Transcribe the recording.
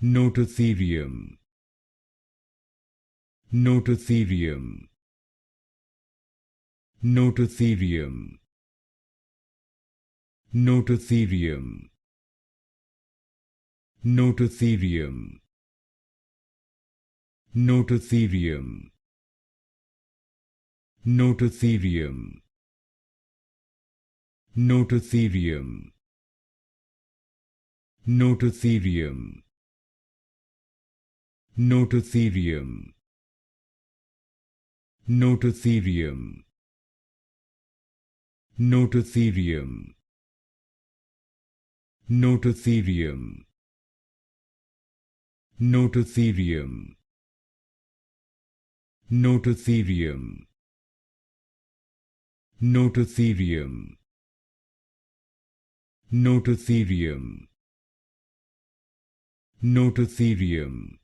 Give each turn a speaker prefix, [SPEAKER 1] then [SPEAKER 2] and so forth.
[SPEAKER 1] Nototherium. Nototherium. Nototherium. Nototherium. Nototherium. Nototherium. Nototherium. Nototherium. Nototherium. Nototherium. Nototherium. Nototherium. Nototherium. Nototherium. Nototherium. Nototherium. Nototherium. Nototherium.